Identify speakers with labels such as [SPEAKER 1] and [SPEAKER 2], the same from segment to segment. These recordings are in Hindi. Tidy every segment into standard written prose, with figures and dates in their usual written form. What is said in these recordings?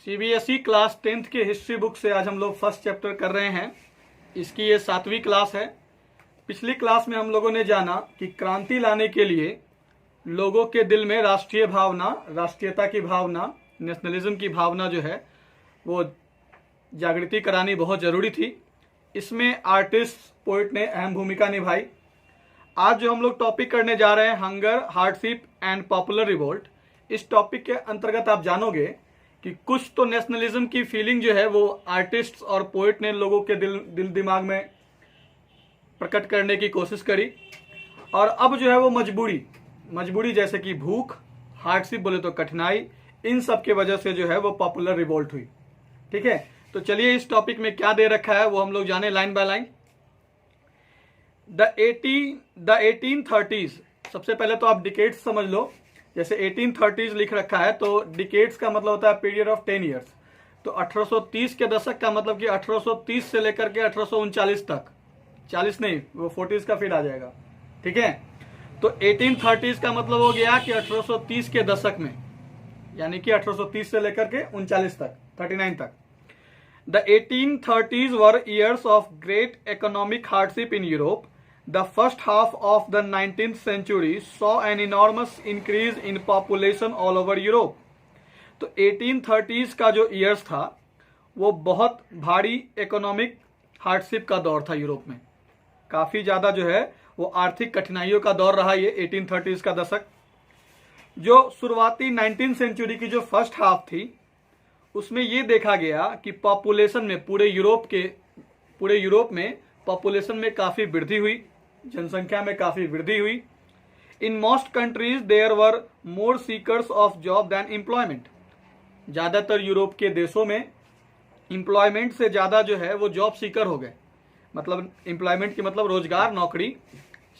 [SPEAKER 1] सीबीएसई क्लास 10th के हिस्ट्री बुक से आज हम लोग फर्स्ट चैप्टर कर रहे हैं। इसकी ये 7वीं क्लास है। पिछली क्लास में हम लोगों ने जाना कि क्रांति लाने के लिए लोगों के दिल में राष्ट्रीय भावना, राष्ट्रीयता की भावना, नेशनलिज्म की भावना जो है वो जागृति करानी बहुत ज़रूरी थी। इसमें आर्टिस्ट, पोइट ने अहम भूमिका निभाई। आज जो हम लोग टॉपिक करने जा रहे हैं, hunger, hardship and popular revolt, इस टॉपिक के अंतर्गत आप जानोगे कि कुछ तो नेशनलिज्म की फीलिंग जो है वो आर्टिस्ट और पोइट ने लोगों के दिल दिमाग में प्रकट करने की कोशिश करी, और अब जो है वो मजबूरी जैसे कि भूख, हार्डशिप बोले तो कठिनाई, इन सब के वजह से जो है वो पॉपुलर रिवोल्ट हुई। ठीक है, तो चलिए इस टॉपिक में क्या दे रखा है वो हम लोग जाने line by line. The 1830s, सबसे पहले तो आप डिकेड्स समझ लो। जैसे 1830s लिख रखा है तो डिकेड्स का मतलब होता है पीरियड ऑफ 10 ईयर्स। तो 1830 के दशक का मतलब कि 1830 से लेकर के 1839 तक, 40 नहीं, वो 40s का फिर आ जाएगा। ठीक है, तो 1830s का मतलब हो गया कि 1830 के दशक में, यानी कि 1830 से लेकर के 39 तक, 39 तक। The 1830s were years of great economic hardship in Europe. The first half of the 19th century saw an enormous increase in population all over Europe. तो 1830s का जो ईयर्स था वो बहुत भारी इकोनॉमिक हार्डशिप का दौर था यूरोप में। काफ़ी ज़्यादा जो है वो आर्थिक कठिनाइयों का दौर रहा ये 1830s का दशक। जो शुरुआती 19th सेंचुरी की जो फर्स्ट हाफ थी उसमें ये देखा गया कि पॉपुलेशन में पूरे यूरोप में पॉपुलेशन में काफ़ी वृद्धि हुई, जनसंख्या में काफ़ी वृद्धि हुई। In most countries there were more seekers of job than employment. ज़्यादातर यूरोप के देशों में एम्प्लॉयमेंट से ज़्यादा जो है वो जॉब सीकर हो गए। मतलब एम्प्लॉयमेंट की मतलब रोजगार, नौकरी,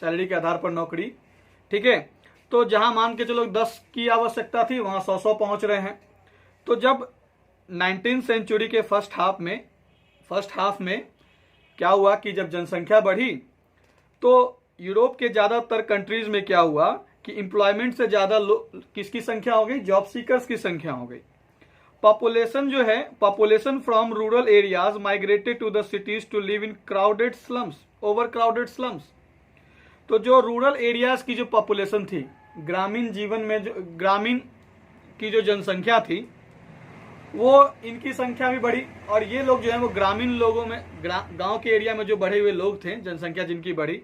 [SPEAKER 1] सैलरी के आधार पर नौकरी। ठीक है, तो जहां मान के चलो 10 की आवश्यकता थी वहां 100 पहुंच रहे हैं। तो जब 19th सेंचुरी के फर्स्ट हाफ में क्या हुआ कि जब जनसंख्या बढ़ी तो यूरोप के ज़्यादातर कंट्रीज में क्या हुआ कि एम्प्लॉयमेंट से ज़्यादा किसकी संख्या हो गई? जॉब सीकर्स की संख्या हो गई। पॉपुलेशन जो है, population from rural areas migrated to the cities to live in crowded slums, overcrowded slums. तो जो रूरल एरियाज की जो पॉपुलेशन थी, ग्रामीण जीवन में जो ग्रामीण की जो जनसंख्या थी वो इनकी संख्या भी बढ़ी, और ये लोग जो है वो ग्रामीण लोगों में, गांव के एरिया में जो बढ़े हुए लोग थे, जनसंख्या जिनकी बढ़ी,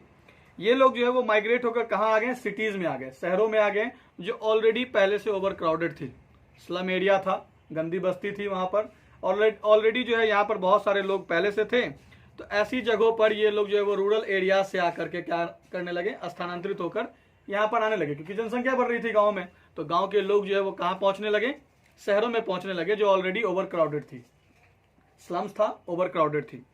[SPEAKER 1] ये लोग जो है वो माइग्रेट होकर कहाँ आ गए? सिटीज में आ गए, शहरों में आ गए, जो ऑलरेडी पहले से ओवर क्राउडेड थी। स्लम एरिया था, गंदी बस्ती थी वहां पर, ऑलरेडी जो है यहाँ पर बहुत सारे लोग पहले से थे। तो ऐसी जगहों पर ये लोग जो है वो रूरल एरिया से आकर के क्या करने लगे? स्थानांतरित होकर यहाँ पर आने लगे, क्योंकि जनसंख्या बढ़ रही थी गाँव में। तो गाँव के लोग जो है वो कहाँ पहुंचने लगे? शहरों में पहुंचने लगे, जो ऑलरेडी ओवर क्राउडेड थी। स्लम्स था, ओवर क्राउडेड थी।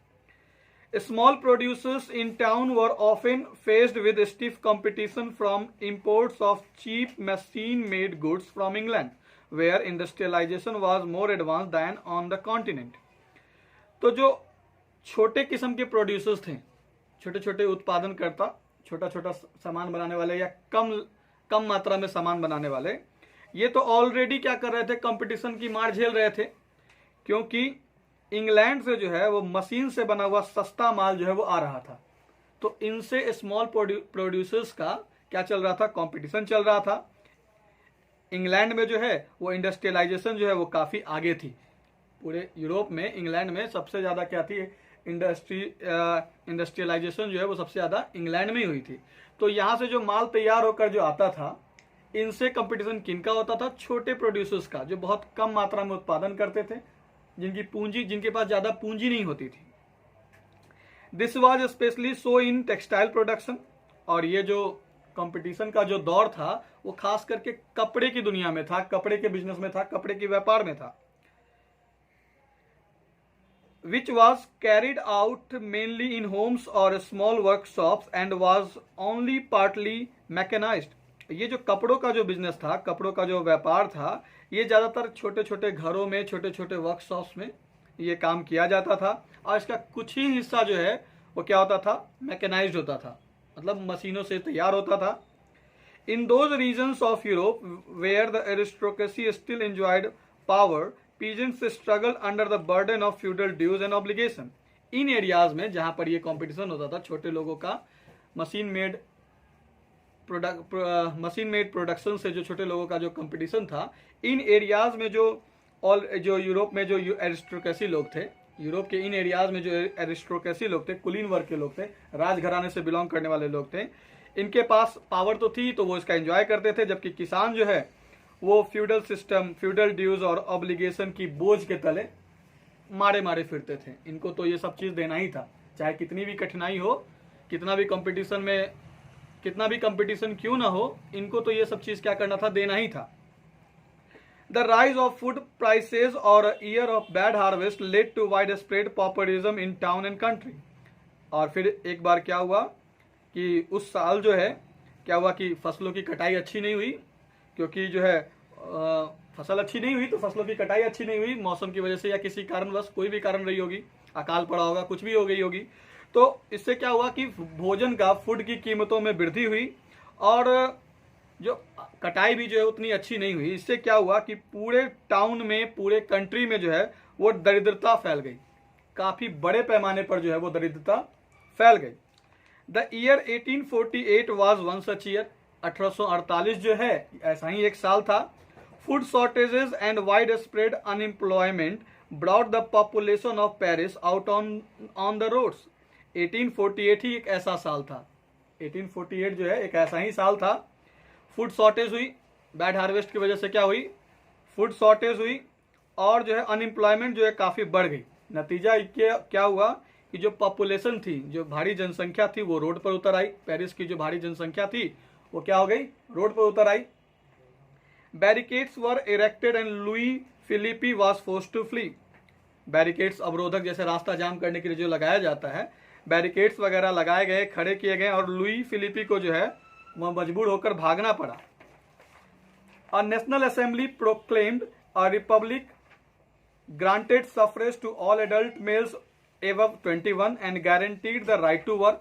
[SPEAKER 1] Small producers in town were often faced with stiff competition from imports of cheap machine made goods from England, where industrialization was more advance than on the continent. तो जो छोटे किस्म के प्रोड्यूसर्स थे, छोटे छोटे उत्पादनकर्ता, छोटा छोटा सामान बनाने वाले या कम मात्रा में सामान बनाने वाले, ये तो ऑलरेडी क्या कर रहे थे? कंपटीशन की मार झेल रहे थे, क्योंकि इंग्लैंड से जो है वो मशीन से बना हुआ सस्ता माल जो है वो आ रहा था। तो इनसे स्मॉल प्रोड्यूसर्स का क्या चल रहा था? कंपटीशन चल रहा था। इंग्लैंड में जो है वो इंडस्ट्रियलाइजेशन जो है वो काफ़ी आगे थी। पूरे यूरोप में इंग्लैंड में सबसे ज़्यादा क्या थी? इंडस्ट्रियलाइजेशन जो है वो सबसे ज़्यादा इंग्लैंड में ही हुई थी। तो यहाँ से जो माल तैयार होकर जो आता था, इनसे कंपटीशन किनका होता था? छोटे प्रोड्यूसर्स का, जो बहुत कम मात्रा में उत्पादन करते थे, जिनके पास ज्यादा पूंजी नहीं होती थी। This was specially so in textile production. और ये जो कंपटीशन का जो दौर था वो खास करके कपड़े की दुनिया में था, कपड़े के बिजनेस में था, कपड़े के व्यापार में था। Which was carried out mainly in homes और small workshops and was only partly mechanised. ये जो कपड़ों का जो बिजनेस था, कपड़ों का जो व्यापार था, ये ज़्यादातर छोटे छोटे घरों में, छोटे छोटे वर्कशॉप्स में ये काम किया जाता था, और इसका कुछ ही हिस्सा जो है वो क्या होता था? मैकेनाइज्ड होता था, मतलब मशीनों से तैयार होता था। In those regions of Europe where the aristocracy still enjoyed power, peasants struggled under the burden of feudal dues and obligation. In areas में जहां पर ये कंपटीशन होता था छोटे लोगों का मशीन मेड प्रोडक्शन से, जो छोटे लोगों का जो कंपटीशन था, इन एरियाज में जो यूरोप में जो एरिस्टोक्रेसी लोग थे, यूरोप के इन एरियाज में जो एरिस्टोक्रेसी लोग थे, कुलीन वर्ग के लोग थे, राजघराने से बिलोंग करने वाले लोग थे, इनके पास पावर तो थी तो वो इसका एंजॉय करते थे, जबकि किसान जो है वो फ्यूडल सिस्टम, फ्यूडल ड्यूज और ऑब्लिगेशन की बोझ के तले मारे मारे फिरते थे। इनको तो ये सब चीज देना ही था, चाहे कितनी भी कठिनाई हो, कितना भी कंपटीशन क्यों ना हो, इनको तो ये सब चीज क्या करना था, देना ही था। The rise of food prices or a year of bad harvest led to widespread pauperism in town and country. और फिर एक बार क्या हुआ कि उस साल जो है क्या हुआ कि फसलों की कटाई अच्छी नहीं हुई, क्योंकि जो है फसल अच्छी नहीं हुई तो फसलों की कटाई अच्छी नहीं हुई, मौसम की वजह से या किसी कारणवश, कोई भी कारण रही होगी, अकाल पड़ा होगा, कुछ भी हो गई होगी। तो इससे क्या हुआ कि भोजन का, फूड की कीमतों में वृद्धि हुई और जो कटाई भी जो है उतनी अच्छी नहीं हुई। इससे क्या हुआ कि पूरे टाउन में, पूरे कंट्री में जो है वो दरिद्रता फैल गई, काफी बड़े पैमाने पर जो है वो दरिद्रता फैल गई। The year 1848 was one such year. 1848 जो है ऐसा ही एक साल था। Food shortages and widespread unemployment brought the population of Paris out on the roads. 1848 ही एक ऐसा साल था। 1848 जो है एक ऐसा ही साल था। फूड शॉर्टेज हुई, बैड हार्वेस्ट की वजह से क्या हुई, फूड शॉर्टेज हुई और जो है अनएम्प्लॉयमेंट जो है काफी बढ़ गई। नतीजा क्या हुआ कि जो पॉपुलेशन थी, जो भारी जनसंख्या थी, वो रोड पर उतर आई। पेरिस की जो भारी जनसंख्या थी वो क्या हो गई, रोड पर उतर आई। Barricades were erected and Louis Philippe was forced to flee. Barricades, अवरोधक, जैसे रास्ता जाम करने के लिए जो लगाया जाता है, बैरिकेड्स वगैरह लगाए गए, खड़े किए गए और लुई फिलिपी को जो है वह मजबूर होकर भागना पड़ा। A national assembly proclaimed a republic, granted suffrage to all adult males above 21 and guaranteed the right to work.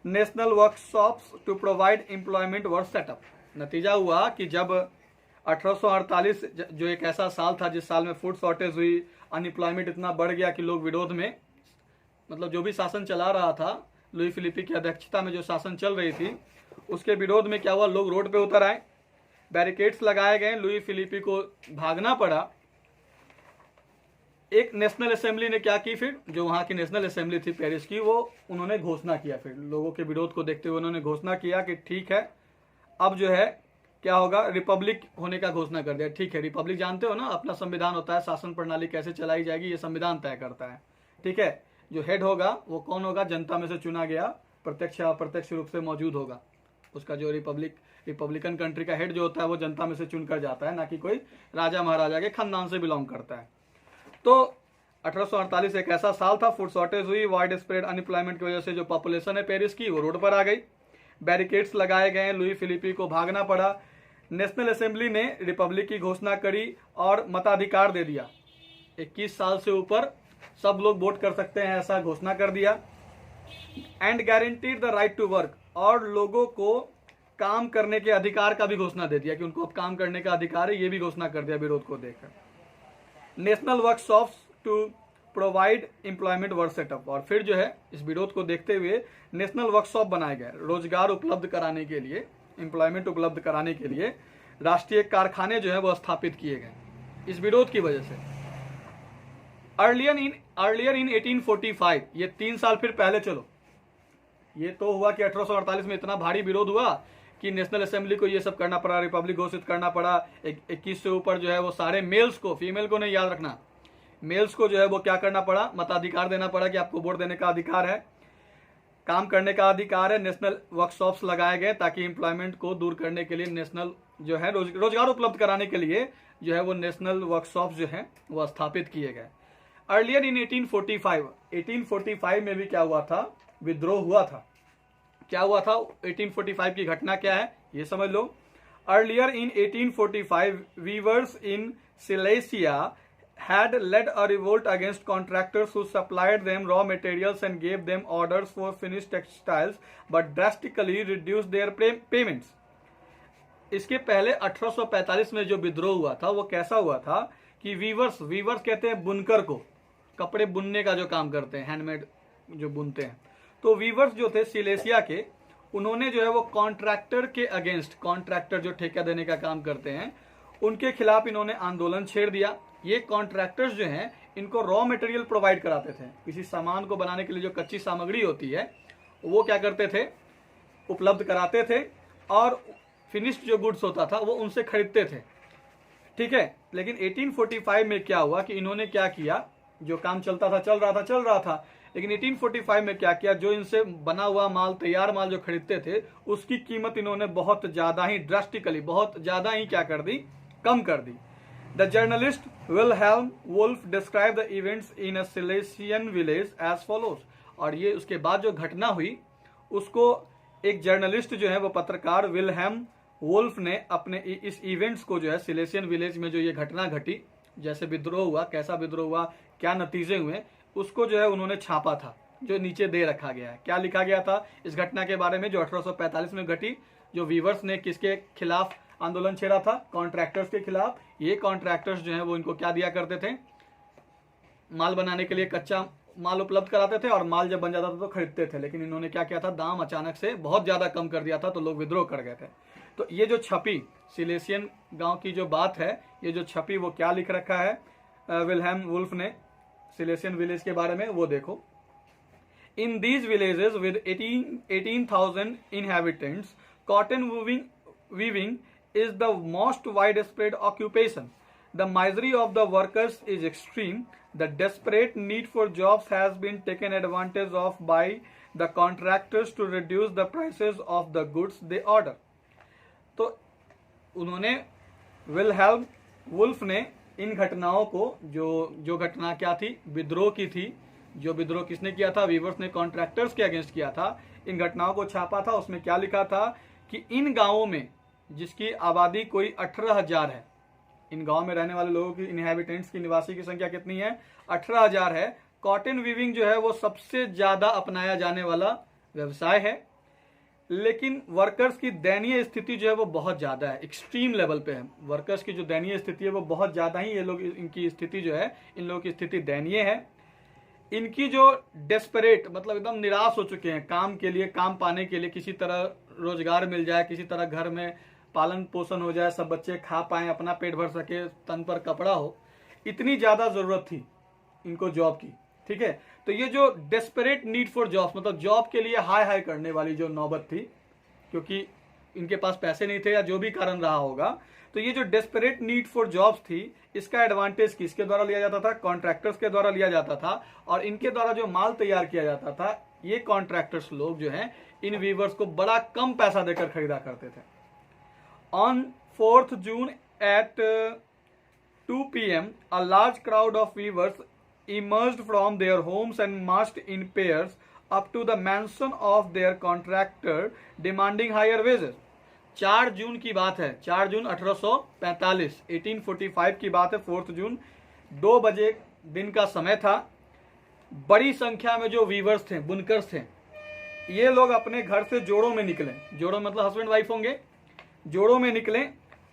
[SPEAKER 1] National workshops to provide employment were set up. नतीजा हुआ कि जब 1848 जो एक ऐसा साल था जिस साल में फूड शॉर्टेज हुई, अनएम्प्लॉयमेंट इतना बढ़ गया कि लोग विरोध में, मतलब जो भी शासन चला रहा था, लुई फिलिपी की अध्यक्षता में जो शासन चल रही थी, उसके विरोध में क्या हुआ, लोग रोड पे उतर आए, बैरिकेड्स लगाए गए, लुई फिलिपी को भागना पड़ा। एक नेशनल असेंबली ने क्या की, फिर जो वहां की नेशनल असेंबली थी पेरिस की, वो उन्होंने घोषणा किया, फिर लोगों के विरोध को देखते हुए उन्होंने घोषणा किया कि ठीक है, अब जो है क्या होगा, रिपब्लिक होने का घोषणा कर दिया। ठीक है, रिपब्लिक जानते हो ना, अपना संविधान होता है, शासन प्रणाली कैसे चलाई जाएगी ये संविधान तय करता है। ठीक है, जो हेड होगा वो कौन होगा, जनता में से चुना गया, प्रत्यक्ष या अप्रत्यक्ष रूप से मौजूद होगा। उसका जो रिपब्लिकन कंट्री का हेड जो होता है वो जनता में से चुनकर जाता है, ना कि कोई राजा महाराजा के खानदान से बिलोंग करता है। तो 1848 एक ऐसा साल था, फूड शॉर्टेज हुई, वाइड स्प्रेड अनएम्प्लॉयमेंट की वजह से जो पॉपुलेशन है पेरिस की वो रोड पर आ गई, बैरिकेड्स लगाए गए, लुई फिलिपी को भागना पड़ा। नेशनल असेंबली ने रिपब्लिक की घोषणा करी और मताधिकार दे दिया, 21 साल से ऊपर सब लोग वोट कर सकते हैं, ऐसा घोषणा कर दिया। And guaranteed the right to work, और लोगों को काम करने के अधिकार का भी घोषणा दे दिया कि उनको अब काम करने का अधिकार है, ये भी घोषणा कर दिया विरोध को देखकर। National workshops to provide employment were set up, और फिर जो है इस विरोध को देखते हुए नेशनल वर्कशॉप बनाए गए, रोजगार उपलब्ध कराने के लिए, एम्प्लॉयमेंट उपलब्ध कराने के लिए राष्ट्रीय कारखाने जो है वो स्थापित किए गए इस विरोध की वजह से। अर्लियर इन 1845, ये 3 साल फिर पहले, चलो ये तो हुआ कि 1848 में इतना भारी विरोध हुआ कि नेशनल असेंबली को ये सब करना पड़ा, रिपब्लिक घोषित करना पड़ा। 21 से ऊपर जो है वो सारे मेल्स को, फीमेल को नहीं याद रखना, मेल्स को जो है वो क्या करना पड़ा, मताधिकार देना पड़ा कि आपको वोट देने का अधिकार है, काम करने का अधिकार है। नेशनल वर्कशॉप्स लगाए गए ताकि एम्प्लॉयमेंट को दूर करने के लिए, नेशनल जो है रोजगार उपलब्ध कराने के लिए जो है वो नेशनल वर्कशॉप्स जो है वो स्थापित किए गए। अर्लियर इन 1845 में भी क्या हुआ था, विद्रोह हुआ था। क्या हुआ था, 1845 की घटना क्या है ये समझ लो। Earlier in 1845 weavers in Silesia had led a revolt against contractors who supplied them raw materials and gave them orders for finished textiles but drastically reduced their payments. इसके पहले 1845 में जो विद्रोह हुआ था वो कैसा हुआ था कि वीवर्स कहते हैं बुनकर को, कपड़े बुनने का जो काम करते हैं, हैंडमेड जो बुनते हैं। तो वीवर्स जो थे सिलेसिया के, उन्होंने जो है वो कॉन्ट्रैक्टर के अगेंस्ट, कॉन्ट्रैक्टर जो ठेका देने का काम करते हैं, उनके खिलाफ इन्होंने आंदोलन छेड़ दिया। ये कॉन्ट्रैक्टर्स जो हैं इनको रॉ मटेरियल प्रोवाइड कराते थे, किसी सामान को बनाने के लिए जो कच्ची सामग्री होती है वो क्या करते थे, उपलब्ध कराते थे, और फिनिश्ड जो गुड्स होता था वो उनसे खरीदते थे। ठीक है, लेकिन 1845 में क्या हुआ कि इन्होंने क्या किया, जो काम चलता था चल रहा था, लेकिन 1845 में क्या किया, जो इनसे बना हुआ माल, तैयार माल जो खरीदते थे, उसकी कीमत इन्होंने बहुत ज्यादा ही ड्रास्टिकली, बहुत ज्यादा ही क्या कर दी, कम कर दी। The journalist Wilhelm Wolff describe the events in a Silesian village as follows. और ये उसके बाद जो घटना हुई उसको एक जर्नलिस्ट जो है वो पत्रकार विलहेल्म वुल्फ ने अपने इस इवेंट्स को जो है सिलेसियन विलेज में जो ये घटना घटी, जैसे विद्रोह हुआ, कैसा विद्रोह हुआ, क्या नतीजे हुए, उसको जो है उन्होंने छापा था, जो नीचे दे रखा गया है। क्या लिखा गया था इस घटना के बारे में जो 1845 में घटी, जो वीवर्स ने किसके खिलाफ आंदोलन छेड़ा था, कॉन्ट्रैक्टर्स के खिलाफ। ये कॉन्ट्रैक्टर्स जो है वो इनको क्या दिया करते थे, माल बनाने के लिए कच्चा माल उपलब्ध कराते थे, और माल जब बन जाता था तो खरीदते थे। लेकिन इन्होंने क्या किया था, दाम अचानक से बहुत ज्यादा कम कर दिया था, तो लोग विद्रोह कर गए थे। तो ये जो छपी सिलेसियन गांव की जो बात है, ये जो छपी वो क्या लिख रखा है विलहेल्म वुल्फ ने सिलेसियन विलेज के बारे में, वो देखो। In these villages with 18,000 inhabitants, cotton weaving is the most widespread occupation. The misery of the workers is extreme. The desperate need for jobs has been taken advantage of by the contractors to reduce the prices of the goods they order. तो उन्होंने विलहेल्म वुल्फ ने इन घटनाओं को, जो घटना क्या थी, विद्रोह की थी, जो विद्रोह किसने किया था, वीवर्स ने कॉन्ट्रैक्टर्स के अगेंस्ट किया था, इन घटनाओं को छापा था। उसमें क्या लिखा था कि इन गांवों में जिसकी आबादी कोई 18,000 है, इन गांव में रहने वाले लोगों की, इनहैबिटेंट्स की, निवासी की संख्या कितनी है, 18,000 है। कॉटन वीविंग जो है वो सबसे ज्यादा अपनाया जाने वाला व्यवसाय है, लेकिन वर्कर्स की दयनीय स्थिति जो है वो बहुत ज्यादा है, एक्सट्रीम लेवल पे है। वर्कर्स की जो दयनीय स्थिति है वो बहुत ज्यादा ही, ये लोग, इनकी स्थिति जो है, इन लोगों की स्थिति दयनीय है। इनकी जो डेस्परेट, मतलब एकदम निराश हो चुके हैं काम के लिए, काम पाने के लिए, किसी तरह रोजगार मिल जाए, किसी तरह घर में पालन पोषण हो जाए, सब बच्चे खा पाए, अपना पेट भर सके, तन पर कपड़ा हो, इतनी ज्यादा जरूरत थी इनको जॉब की। ठीक है, तो ये जो डेस्परेट नीड फॉर जॉब्स, मतलब जॉब के लिए हाय हाय करने वाली जो नौबत थी, क्योंकि इनके पास पैसे नहीं थे या जो भी कारण रहा होगा, तो ये जो डेस्परेट नीड फॉर जॉब्स थी, इसका एडवांटेज किसके द्वारा लिया जाता था, कॉन्ट्रैक्टर्स के द्वारा लिया जाता था। और इनके द्वारा जो माल तैयार किया जाता था, ये कॉन्ट्रैक्टर्स लोग जो है इन वीवर्स को बड़ा कम पैसा देकर खरीदा करते थे। On 4th June at 2 p.m. a large crowd of weavers emerged from their homes and marched in pairs up to the mansion of their contractor demanding higher wages. 4 जून की बात है, 4 जून 1845, 1845 की बात है, 4th जून, 2 बजे दिन का समय था। बड़ी संख्या में जो वीवर्स थे, बुनकर्स थे, ये लोग अपने घर से जोड़ों में निकले, जोड़ों मतलब हस्बैंड वाइफ होंगे, जोड़ों में निकले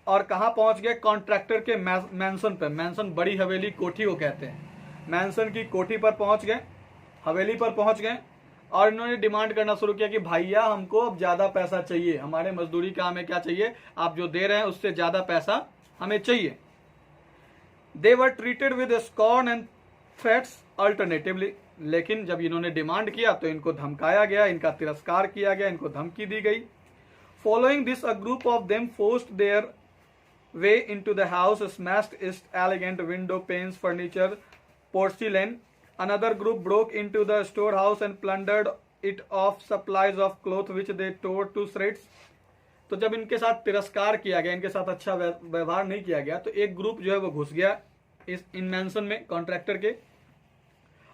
[SPEAKER 1] और कहाँ पहुंच गए, कॉन्ट्रैक्टर के मैंसन पर। मैंसन बड़ी हवेली, कोठी को कहते हैं। मैंसन की कोठी पर पहुंच गए, हवेली पर पहुंच गए, और इन्होंने डिमांड करना शुरू किया कि भैया हमको अब ज्यादा पैसा चाहिए, हमारे मजदूरी का हमें क्या चाहिए, आप जो दे रहे हैं उससे ज्यादा पैसा हमें चाहिए। They were treated with scorn and threats alternatively. लेकिन जब इन्होंने डिमांड किया तो इनको धमकाया गया, इनका तिरस्कार किया गया, इनको धमकी दी गई। Following this a group of them forced their way into the house, smashed it's elegant window panes, furniture, porcelain. Another group broke into the storehouse and plundered it of supplies of cloth which they tore to shreds. तो जब इनके साथ तिरस्कार किया गया, इनके साथ अच्छा व्यवहार नहीं किया गया, तो एक ग्रुप जो है वो घुस गया इस इन मैंसन में, कॉन्ट्रैक्टर के,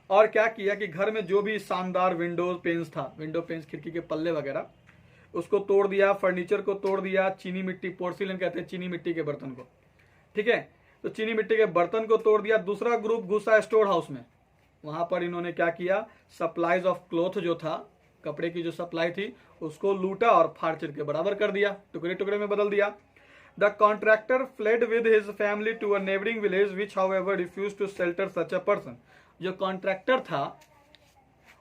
[SPEAKER 1] और क्या किया कि घर में जो भी शानदार विंडोज पेन्स था, विंडो पेन्स, खिड़की के पल्ले वगैरह, उसको तोड़ दिया, फर्नीचर को तोड़ दिया, चीनी मिट्टी, पोर्सिलेन कहते हैं चीनी मिट्टी के बर्तन को, ठीक है, तो चीनी मिट्टी के बर्तन को तोड़ दिया। दूसरा ग्रुप घुसा स्टोर हाउस में, वहां पर इन्होंने क्या किया, सप्लाईज ऑफ क्लॉथ जो था, कपड़े की जो सप्लाई थी, उसको लूटा और फाड़ चिर के बराबर कर दिया, टुकड़े टुकड़े में बदल दिया। The contractor fled with his family to a neighbouring village which however refuse to shelter such a person. जो कॉन्ट्रैक्टर था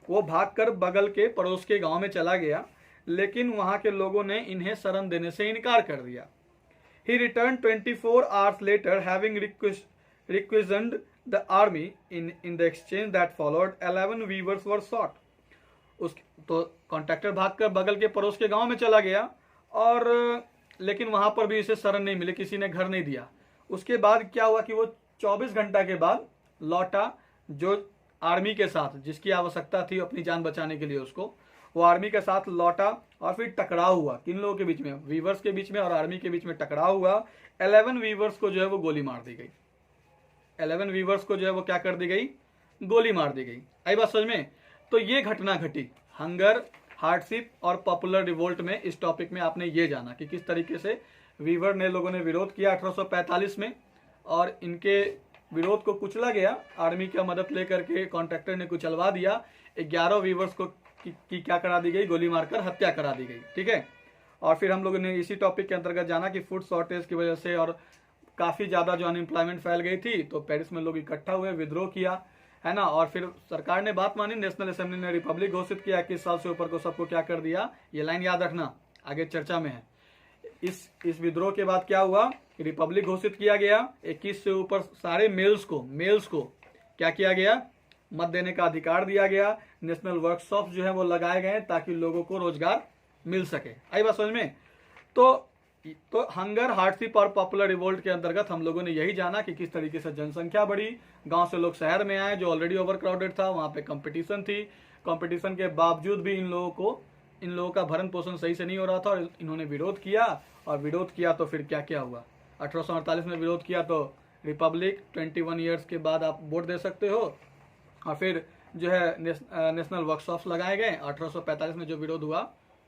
[SPEAKER 1] वो भागकर बगल के पड़ोस के गांव में चला गया, लेकिन वहां के लोगों ने इन्हें शरण देने से इनकार कर दिया। He returned 24 hours later, having requisitioned the army. In the exchange that followed, 11 weavers were shot. तो कॉन्ट्रैक्टर भागकर बगल के पड़ोस के गांव में चला गया, और लेकिन वहां पर भी इसे शरण नहीं मिली, किसी ने घर नहीं दिया। उसके बाद क्या हुआ कि वो 24 घंटा के बाद लौटा, जो आर्मी के साथ, जिसकी आवश्यकता थी अपनी जान बचाने के लिए उसको, वो आर्मी के साथ लौटा, और फिर टकराव हुआ किन लोगों के बीच में, वीवर्स के बीच में और आर्मी के बीच में टकराव हुआ। 11 वीवर्स को जो है वो गोली मार दी गई। 11 वीवर्स को जो है वो क्या कर दी गई, गोली मार दी गई। आई बात समझ में। तो ये घटना घटी हंगर, हार्डशिप और पॉपुलर रिवोल्ट में। इस टॉपिक में आपने ये जाना कि किस तरीके से वीवर ने लोगों ने विरोध किया 1845 में, और इनके विरोध को कुचला गया। आर्मी की मदद लेकर के कॉन्ट्रैक्टर ने कुचलवा दिया। 11 वीवर्स को की क्या करा दी गई, गोली मारकर हत्या करा दी गई। ठीक है। और फिर हम लोगों ने इसी टॉपिक के अंतर्गत जाना कि फूड शॉर्टेज की वजह से और काफी ज्यादा जो अनएम्प्लॉयमेंट फैल गई थी, तो पेरिस में लोग इकट्ठा हुए, विद्रोह किया, है ना। और फिर सरकार ने बात मानी, नेशनल असेंबली ने रिपब्लिक घोषित किया। 21 साल से ऊपर को सबको क्या कर दिया, ये लाइन याद रखना, आगे चर्चा में है। इस विद्रोह के बाद क्या हुआ, रिपब्लिक घोषित किया गया। 21 से ऊपर सारे मेल्स को क्या किया गया, मत देने का अधिकार दिया गया। नेशनल वर्कशॉप जो है वो लगाए गए ताकि लोगों को रोजगार मिल सके। आई बात समझ में। तो हंगर, हार्डशिप और पॉपुलर रिवोल्ट के अंतर्गत हम लोगों ने यही जाना कि किस तरीके से जनसंख्या बढ़ी, गांव से लोग शहर में आए, जो ऑलरेडी ओवर क्राउडेड था, वहां पे कंपटीशन थी। कंपटीशन के बावजूद भी इन लोगों का भरण पोषण सही से नहीं हो रहा था, और इन्होंने विरोध किया। और विरोध किया तो फिर क्या क्या हुआ, 1848 में विरोध किया तो रिपब्लिक, 21 ईयर्स के बाद आप वोट दे सकते हो। और फिर जो है नेशनल वर्कशॉप्स लगाए गए। 1845 में जो विरोध हुआ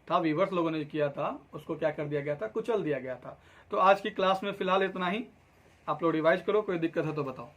[SPEAKER 1] था, वीवर्स लोगों ने किया था, उसको क्या कर दिया गया था, कुचल दिया गया था। तो आज की क्लास में फिलहाल इतना ही। आप लोग रिवाइज करो, कोई दिक्कत है तो बताओ।